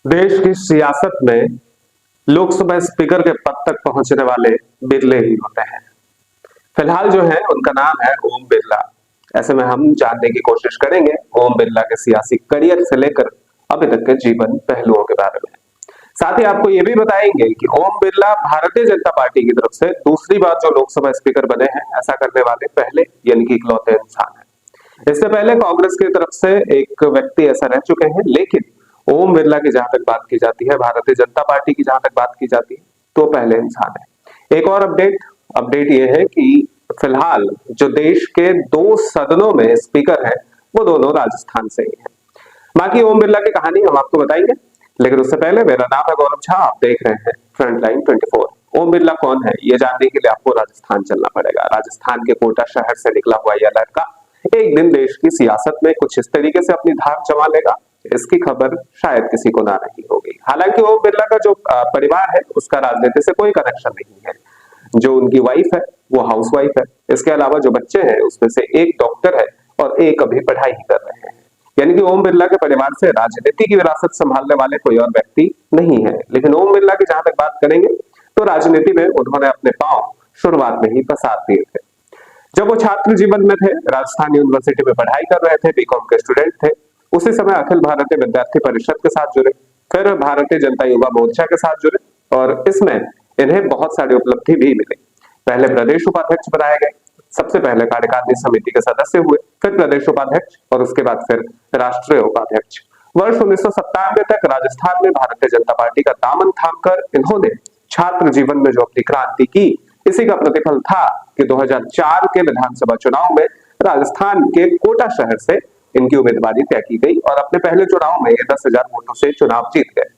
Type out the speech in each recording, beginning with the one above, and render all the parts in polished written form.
देश की सियासत में लोकसभा स्पीकर के पद तक पहुंचने वाले बिरले ही होते हैं। फिलहाल जो है उनका नाम है ओम बिरला। ऐसे में हम जानने की कोशिश करेंगे ओम बिरला के सियासी करियर से लेकर अभी तक के जीवन पहलुओं के बारे में। साथ ही आपको ये भी बताएंगे कि ओम बिरला भारतीय जनता पार्टी की तरफ से दूसरी बार जो लोकसभा स्पीकर बने हैं, ऐसा करने वाले पहले यानी कि इकलौते इंसान है। इससे पहले कांग्रेस की तरफ से एक व्यक्ति ऐसा रह चुके हैं, लेकिन ओम बिरला की जहां तक बात की जाती है, भारतीय जनता पार्टी की जहां तक बात की जाती है, तो पहले इंसान है। एक और अपडेट ये है कि फिलहाल जो देश के दो सदनों में स्पीकर है, वो दोनों राजस्थान से ही है। बाकी ओम बिरला की कहानी हम आपको बताएंगे, लेकिन उससे पहले मेरा नाम है गौरव झा, आप देख रहे हैं फ्रंटलाइन 24। ओम बिरला कौन है, ये जानने के लिए आपको राजस्थान चलना पड़ेगा। राजस्थान के कोटा शहर से निकला हुआ यह लड़का एक दिन देश की सियासत में कुछ इस तरीके से अपनी धार जमा लेगा, इसकी खबर शायद किसी को ना नहीं होगी। हालांकि ओम बिरला का जो परिवार है, उसका राजनीति से कोई कनेक्शन नहीं है। जो उनकी वाइफ है वो हाउस वाइफ है। इसके अलावा जो बच्चे हैं उसमें से एक डॉक्टर है और एक अभी पढ़ाई ही कर रहे हैं। यानी कि ओम बिरला के परिवार से राजनीति की विरासत संभालने वाले कोई और व्यक्ति नहीं है। लेकिन ओम बिरला की जहां तक बात करेंगे तो राजनीति में उन्होंने अपने पांव शुरुआत में ही पसार दिए थे। जब वो छात्र जीवन में थे, राजस्थान यूनिवर्सिटी में पढ़ाई कर रहे थे, बीकॉम के स्टूडेंट थे, उसी समय अखिल भारतीय विद्यार्थी परिषद के साथ जुड़े, फिर भारतीय जनता युवा मोर्चा के साथ जुड़े और इसमें इन्हें बहुत सारी उपलब्धि भी मिली। पहले प्रदेश उपाध्यक्ष बनाए गए, सबसे पहले कार्यकारिणी समिति के सदस्य हुए, फिर प्रदेश उपाध्यक्ष और उसके बाद फिर राष्ट्रीय उपाध्यक्ष। वर्ष 1997 तक राजस्थान में भारतीय जनता पार्टी का दामन थामकर इन्होंने छात्र जीवन में जो अपनी क्रांति की, इसी का प्रतिफल था कि 2004 के विधानसभा चुनाव में राजस्थान के कोटा शहर से इनकी उम्मीदवारी तय की गई और अपने पहले चुनाव में ये 10,000 वोटों से चुनाव जीत गए।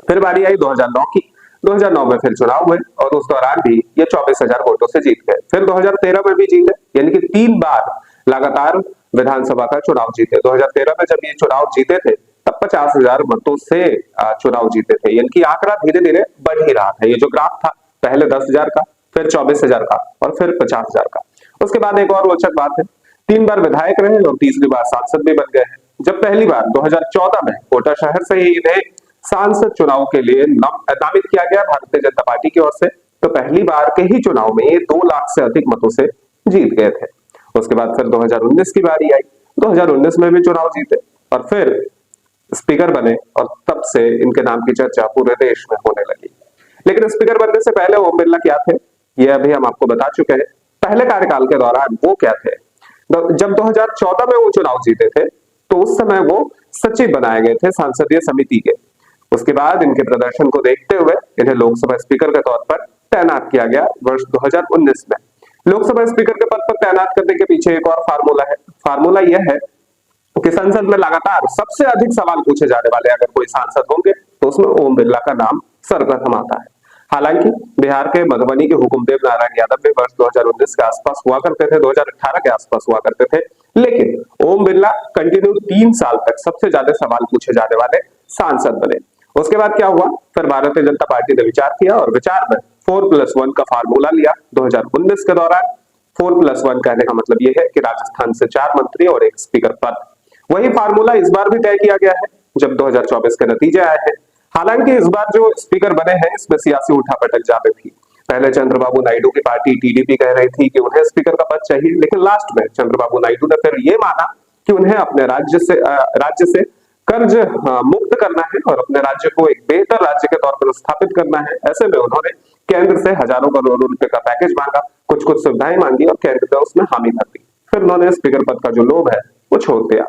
फिर बारी आई 2009 की। 2009 में फिर चुनाव हुए और उस दौरान भी ये 24,000 वोटों से जीत गए। फिर 2013 में भी जीते, यानी कि 3 बार लगातार विधानसभा का चुनाव जीते। 2013 में जब ये चुनाव जीते थे तब 50,000 मतों से चुनाव जीते थे, यानी कि आंकड़ा धीरे धीरे बढ़ ही रहा था। ये जो ग्राफ था, पहले 10,000 का, फिर 24,000 का और फिर 50,000 का। उसके बाद एक और रोचक बात है, 3 बार विधायक रहे और तीसरी बार सांसद भी बन गए हैं। जब पहली बार 2014 में कोटा शहर से ही इन्हें सांसद चुनाव के लिए नामित किया गया भारतीय जनता पार्टी की ओर से, तो पहली बार के ही चुनाव में ये 2 लाख से अधिक मतों से जीत गए थे। उसके बाद फिर 2019 की बारी आई। 2019 में भी चुनाव जीते और फिर स्पीकर बने और तब से इनके नाम की चर्चा पूरे देश में होने लगी। लेकिन स्पीकर बनने से पहले ओम बिरला क्या थे, ये अभी हम आपको बता चुके हैं। पहले कार्यकाल के दौरान वो क्या थे, जब 2014 में वो चुनाव जीते थे तो उस समय वो सचिव बनाए गए थे संसदीय समिति के। उसके बाद इनके प्रदर्शन को देखते हुए इन्हें लोकसभा स्पीकर के तौर पर तैनात किया गया वर्ष 2019 में। लोकसभा स्पीकर के पद पर तैनात करने के पीछे एक और फार्मूला है। फार्मूला यह है कि संसद में लगातार सबसे अधिक सवाल पूछे जाने वाले अगर कोई सांसद होंगे तो उसमें ओम बिरला का नाम सर्वप्रथम आता है। हालांकि बिहार के मधुबनी के हुकुमदेव नारायण यादव भी वर्ष 2019 के आसपास हुआ करते थे, 2018 के आसपास हुआ करते थे, लेकिन ओम बिरला कंटिन्यू 3 साल तक सबसे ज्यादा सवाल पूछे जाने वाले सांसद बने। उसके बाद क्या हुआ, फिर भारतीय जनता पार्टी ने विचार किया और विचार में 4+1 का फार्मूला लिया 2019 के दौरान। 4+1 कहने का मतलब यह है कि राजस्थान से 4 मंत्री और 1 स्पीकर पद। वही फार्मूला इस बार भी तय किया गया है जब 2024 के नतीजे आए हैं। हालांकि इस बार जो स्पीकर बने हैं इसमें सियासी उठापटक ज्यादा थी। पहले चंद्रबाबू नायडू की पार्टी टीडीपी कह रही थी कि उन्हें स्पीकर का पद चाहिए, लेकिन लास्ट में चंद्रबाबू नायडू ने फिर ये माना कि उन्हें अपने राज्य से कर्ज मुक्त करना है और अपने राज्य को एक बेहतर राज्य के तौर पर स्थापित करना है। ऐसे में उन्होंने केंद्र से हजारों करोड़ रुपए का पैकेज मांगा, कुछ कुछ सुविधाएं मांगी और केंद्र ने उसमें हामी भर दी। फिर उन्होंने स्पीकर पद का जो लोभ है वो छोड़ दिया।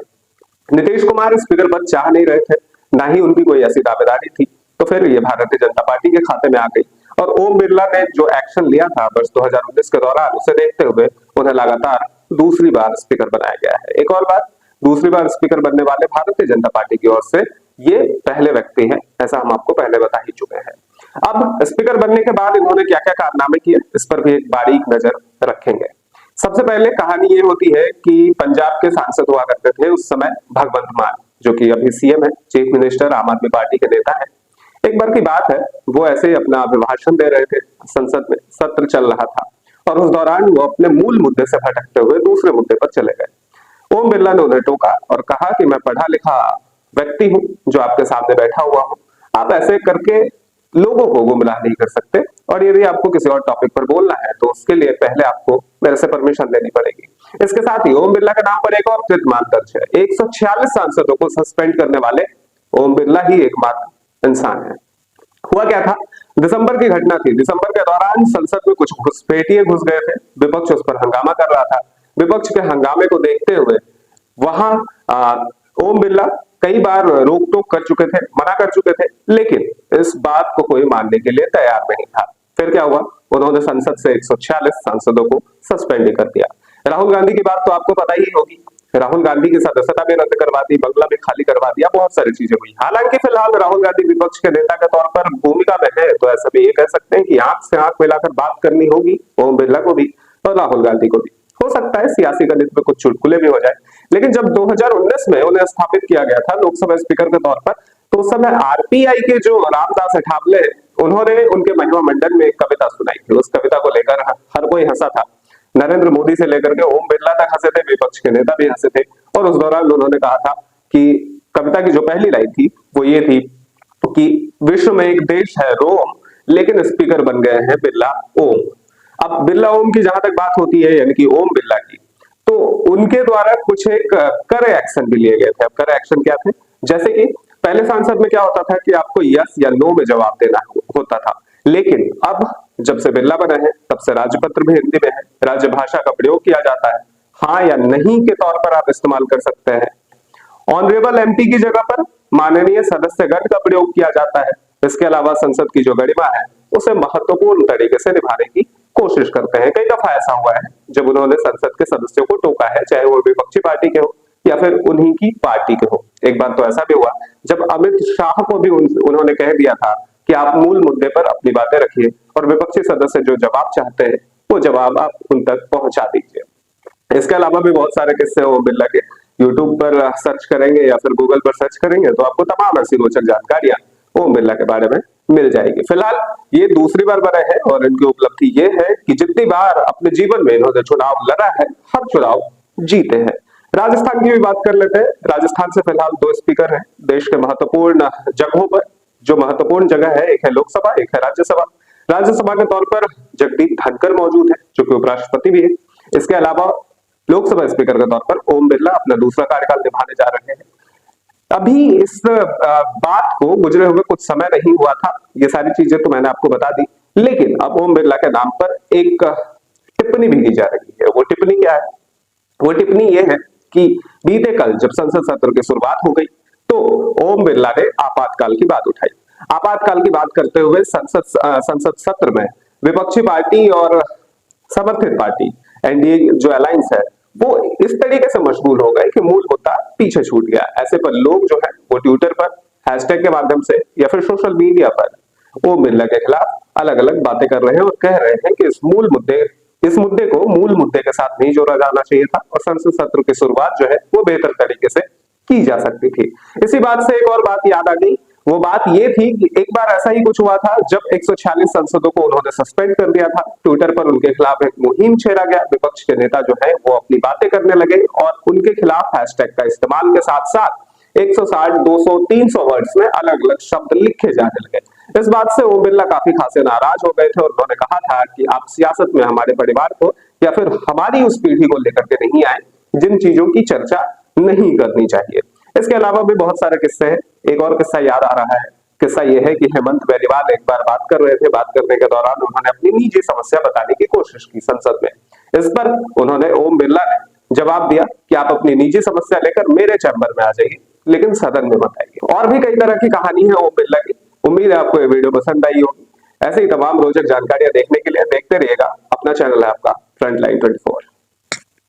नीतीश कुमार स्पीकर पद चाह नहीं रहे थे, ना ही उनकी कोई ऐसी दावेदारी थी, तो फिर ये भारतीय जनता पार्टी के खाते में आ गई और ओम बिरला ने जो एक्शन लिया था वर्ष 2019 के दौरान, उसे देखते हुए उन्हें लगातार दूसरी बार स्पीकर बनाया गया है। एक और बात, दूसरी बार स्पीकर बनने वाले भारतीय जनता पार्टी की ओर से ये पहले व्यक्ति हैं, ऐसा हम आपको पहले बता ही चुके हैं। अब स्पीकर बनने के बाद इन्होंने क्या क्या कारनामे किए, इस पर भी एक बारीक नजर रखेंगे। सबसे पहले कहानी ये होती है कि पंजाब के सांसद हुआ करते थे उस समय भगवंत मान, जो कि अभी सीएम है, चीफ मिनिस्टर, आम आदमी पार्टी के नेता है। एक बार की बात है, वो ऐसे ही अपना अभिभाषण दे रहे थे, संसद में सत्र चल रहा था और उस दौरान वो अपने मूल मुद्दे से भटकते हुए दूसरे मुद्दे पर चले गए। ओम बिरला ने उन्हें टोका और कहा कि मैं पढ़ा लिखा व्यक्ति हूं जो आपके सामने बैठा हुआ हूं, आप ऐसे करके लोगों को गुमराह नहीं कर सकते। और यदि आपको किसी और टॉपिक पर बोलना है तो उसके लिए पहले आपको मेरे से परमिशन लेनी पड़ेगी। इसके साथ ही ओम बिरला के नाम पर एक और कीर्तिमान दर्ज है। 146 सांसदों को सस्पेंड करने वाले ओम बिरला ही एकमात्र इंसान है। हुआ क्या था, दिसंबर की घटना थी। दिसंबर के दौरान संसद में कुछ घुसपैठिए घुस गए थे। विपक्ष उस पर हंगामा कर रहा था। विपक्ष के हंगामे को देखते हुए वहां ओम बिरला कई बार रोक टोक कर चुके थे, मना कर चुके थे, लेकिन इस बात को कोई मानने के लिए तैयार नहीं था। फिर क्या हुआ, उन्होंने संसद से 146 सांसदों को सस्पेंड कर दिया। राहुल गांधी की बात तो आपको पता ही होगी। राहुल गांधी की सदस्यता भी रद्द करवा दी, बंगला भी खाली करवा दिया, बहुत सारी चीजें हुई। हालांकि फिलहाल राहुल गांधी विपक्ष के नेता के तौर पर भूमिका में है, तो ऐसा भी ये कह सकते हैं कि आंख से आंख मिलाकर बात करनी होगी ओम बिरला को भी और राहुल गांधी को भी। हो सकता है सियासी गणित में कुछ चुटकुले भी हो जाए, लेकिन जब 2019 में उन्हें स्थापित किया गया था लोकसभा स्पीकर के तौर पर, तो उस समय आरपीआई के जो रामदास अठावले, उन्होंने उनके महिमा मंडल में एक कविता सुनाई थी। उस कविता को लेकर हर कोई हंसा था। नरेंद्र मोदी से लेकर के ओम बिरला तक हंसे थे, विपक्ष के नेता भी हंसे थे। और उस दौरान उन्होंने कहा था कि कविता की जो पहली लाइन थी वो ये थी कि विश्व में एक देश है रोम, लेकिन स्पीकर बन गए हैं बिरला ओम। अब बिरला ओम की जहां तक बात होती है, यानी कि ओम बिरला की, तो उनके द्वारा कुछ एक कर एक्शन भी लिए गए थे। अब कर एक्शन क्या थे, जैसे कि पहले सांसद में क्या होता था कि आपको यस या नो में जवाब देना होता था, लेकिन अब जब से बिरला बने हैं तब से राजपत्र भी हिंदी में है, राजभाषा का प्रयोग किया जाता है। हाँ या नहीं के तौर पर आप इस्तेमाल कर सकते हैं। ऑनरेबल एमपी की जगह पर माननीय सदस्यगण का प्रयोग किया जाता है। इसके अलावा संसद की जो गरिमा है उसे महत्वपूर्ण तरीके से निभाने की कोशिश करते हैं। कई दफा ऐसा हुआ है जब उन्होंने संसद के सदस्यों को टोका है, चाहे वो विपक्षी पार्टी के हो या फिर उन्हीं की पार्टी के हो। एक बार तो ऐसा भी हुआ जब अमित शाह को भी उन्होंने कह दिया था कि आप मूल मुद्दे पर अपनी बातें रखिए और विपक्षी सदस्य जो जवाब चाहते हैं वो जवाब आप उन तक पहुंचा दीजिए। इसके अलावा भी बहुत सारे किस्से ओम बिरला के यूट्यूब पर सर्च करेंगे या फिर गूगल पर सर्च करेंगे तो आपको तमाम ऐसी रोचक जानकारियां ओम बिरला के बारे में मिल जाएगी। फिलहाल ये दूसरी बार बने हैं और इनकी उपलब्धि ये है कि जितनी बार अपने जीवन में इन्होंने चुनाव लड़ा है, हर चुनाव जीते हैं। राजस्थान की भी बात कर लेते हैं। राजस्थान से फिलहाल 2 स्पीकर हैं देश के महत्वपूर्ण जगहों पर। जो महत्वपूर्ण जगह है, एक है लोकसभा, एक है राज्यसभा। राज्यसभा के तौर पर जगदीप धनखड़ मौजूद है जो कि उपराष्ट्रपति भी है। इसके अलावा लोकसभा स्पीकर के तौर पर ओम बिरला अपना दूसरा कार्यकाल निभाने जा रहे हैं। अभी इस बात को गुजरे हुए कुछ समय नहीं हुआ था, ये सारी चीजें तो मैंने आपको बता दी, लेकिन अब ओम बिरला के नाम पर एक टिप्पणी भी की जा रही है। वो टिप्पणी क्या है? वो टिप्पणी ये है कि बीते कल जब संसद सत्र की शुरुआत हो गई तो ओम बिरला ने आपातकाल की बात उठाई। आपातकाल की बात करते हुए संसद सत्र में विपक्षी पार्टी और समर्थित पार्टी एनडीए जो अलायंस है वो इस तरीके से मशगूल हो गए कि मूल मुद्दा पीछे छूट गया। ऐसे पर लोग जो है वो ट्विटर पर हैशटैग के माध्यम से या फिर सोशल मीडिया पर ओम बिरला के खिलाफ अलग अलग बातें कर रहे हैं और कह रहे हैं कि इस मुद्दे को मूल मुद्दे के साथ नहीं जोड़ा जाना चाहिए था और संसद सत्र की शुरुआत जो है वो बेहतर तरीके से की जा सकती थी। इसी बात से एक और बात याद आ गई। वो बात ये थी कि एक बार ऐसा ही कुछ हुआ था जब 146 सांसदों को उन्होंने सस्पेंड कर दिया था। ट्विटर पर उनके खिलाफ एक मुहिम छेड़ा गया। विपक्ष के नेता जो है वो अपनी बातें करने लगे और उनके खिलाफ हैशटैग का इस्तेमाल के साथ साथ 160, 200, 300 वर्ड्स में अलग अलग शब्द लिखे जाने लगे। इस बात से ओम बिरला काफी खासे नाराज हो गए थे और उन्होंने कहा था कि आप सियासत में हमारे परिवार को या फिर हमारी उस पीढ़ी को लेकर के नहीं आए जिन चीजों की चर्चा नहीं करनी चाहिए। इसके अलावा भी बहुत सारे किस्से हैं। एक और किस्सा याद आ रहा है। किस्सा यह है कि हेमंत बेनीवाल एक बार बात कर रहे थे। बात करने के दौरान उन्होंने अपनी निजी समस्या बताने की कोशिश की संसद में। इस पर उन्होंने ओम बिरला ने जवाब दिया कि आप अपनी निजी समस्या लेकर मेरे चैम्बर में आ जाइए, लेकिन सदन में मत आइए। और भी कई तरह की कहानी है ओम बिरला की। उम्मीद है आपको ये वीडियो पसंद आई होगी। ऐसे ही तमाम रोचक जानकारियां देखने के लिए देखते रहिएगा। अपना चैनल है आपका फ्रंटलाइन 24।